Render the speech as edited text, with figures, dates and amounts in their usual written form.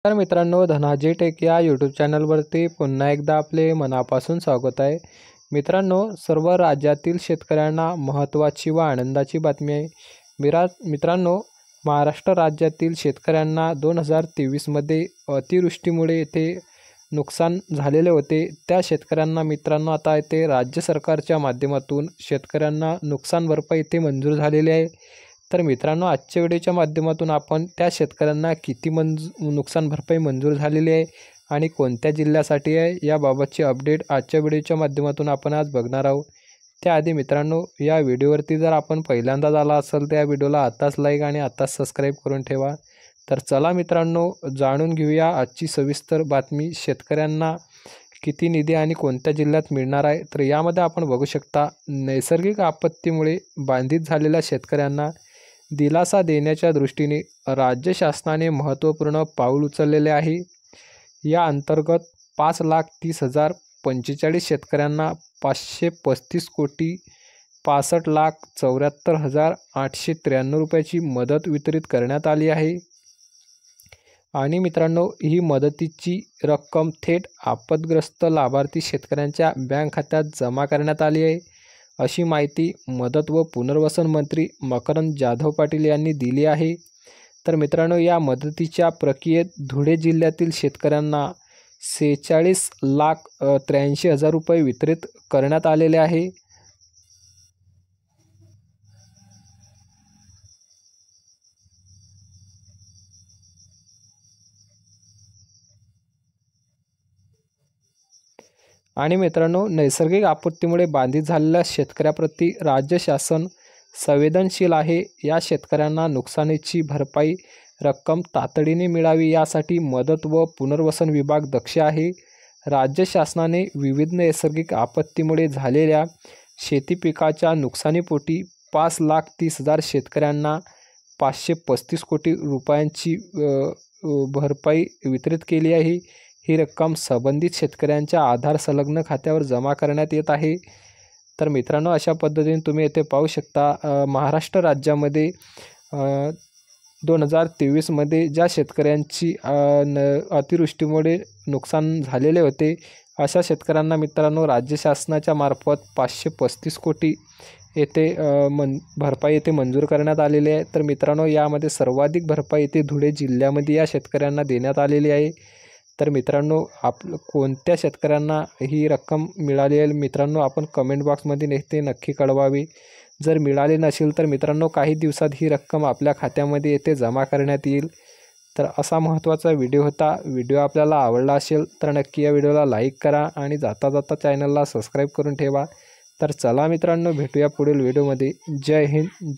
तर मित्रांनो, धनाजी टेक या यूट्यूब चॅनलवरती पुन्हा एकदा आपले मनापासून स्वागत आहे. मित्रांनो, सर्व राज्यातील शेतकऱ्यांना महत्त्वाची व आनंदाची बातमी आहे. मित्रांनो, महाराष्ट्र राज्यातील शेतकऱ्यांना 2023मध्ये अतिवृष्टीमुळे येथे नुकसान झालेले होते. त्या शेतकऱ्यांना मित्रांनो आता येथे राज्य सरकारच्या माध्यमातून शेतकऱ्यांना नुकसान भरपाई इथे मंजूर झालेली आहे. तर मित्रांनो, आजच्या व्हिडिओच्या माध्यमातून आपण त्या शेतकऱ्यांना किती नुकसान भरपाई मंजूर झालेली आहे आणि कोणत्या जिल्ह्यासाठी आहे याबाबतची अपडेट आजच्या व्हिडिओच्या माध्यमातून आपण आज बघणार आहोत. त्याआधी मित्रांनो, या व्हिडिओवरती जर आपण पहिल्यांदाच आला असेल तर या व्हिडिओला आताच लाईक आणि आताच सबस्क्राईब करून ठेवा. तर चला मित्रांनो, जाणून घेऊया आजची सविस्तर बातमी. शेतकऱ्यांना किती निधी आणि कोणत्या जिल्ह्यात मिळणार आहे. तर यामध्ये आपण बघू शकता, नैसर्गिक आपत्तीमुळे बाधित झालेल्या शेतकऱ्यांना दिलासा देण्याच्या दृष्टीने राज्य शासनाने महत्त्वपूर्ण पाऊल उचललेले आहे. या अंतर्गत 5,30,045 शेतकऱ्यांना 535 कोटी 65,74,893 रुपयाची मदत वितरित करण्यात आली आहे. आणि मित्रांनो, ही मदतीची रक्कम थेट आपदग्रस्त लाभार्थी शेतकऱ्यांच्या बँक खात्यात जमा करण्यात आली आहे, अशी माहिती मदत व पुनर्वसन मंत्री मकरंद जाधव पाटील यांनी दिली आहे. तर मित्रांनो, या मदतीच्या प्रक्रियेत धुळे जिल्ह्यातील शेतकऱ्यांना 46,83,000 रुपये वितरित करण्यात आलेले आहे. आणि मित्रांनो, नैसर्गिक आपत्तीमुळे बाधित झालेल्या शेतकऱ्याप्रती राज्य शासन संवेदनशील आहे. या शेतकऱ्यांना नुकसानीची भरपाई रक्कम तातडीने मिळावी यासाठी मदत व पुनर्वसन विभाग दक्ष आहे. राज्य शासनाने विविध नैसर्गिक आपत्तीमुळे झालेल्या शेती पिकाच्या नुकसानीपोटी 5,30,000 शेतकऱ्यांना 535 कोटी रुपयांची भरपाई वितरित केली आहे. ही रक्कम संबंधित शेतकऱ्यांच्या आधार संलग्न खात्यावर जमा करण्यात येत आहे. तर मित्रांनो, अशा पद्धतीने तुम्ही येथे पाहू शकता, महाराष्ट्र राज्यामध्ये 2023मध्ये ज्या शेतकऱ्यांची अतिवृष्टीमुळे नुकसान झालेले होते, अशा शेतकऱ्यांना मित्रांनो राज्य शासनाच्या मार्फत 535 कोटी येथे भरपाई येथे मंजूर करण्यात आलेली आहे. तर मित्रांनो, यामध्ये सर्वाधिक भरपाई येथे धुळे जिल्ह्यामध्ये या शेतकऱ्यांना देण्यात आलेली आहे. तर मित्रांनो, कोणत्या शेतकऱ्यांना ही रक्कम मिळाली आहे मित्रांनो, आपण कमेंट बॉक्समध्ये ते नक्की कळवावे. जर मिळाले नसेल तर मित्रांनो, काही दिवसात ही रक्कम आपल्या खात्यामध्ये येथे जमा करण्यात येईल. तर असा महत्त्वाचा व्हिडिओ होता. व्हिडिओ आपल्याला आवडला असेल तर नक्की या व्हिडिओला लाईक करा आणि जाता जाता चॅनलला सबस्क्राईब करून ठेवा. तर चला मित्रांनो, भेटूया पुढील व्हिडिओमध्ये. जय हिंद.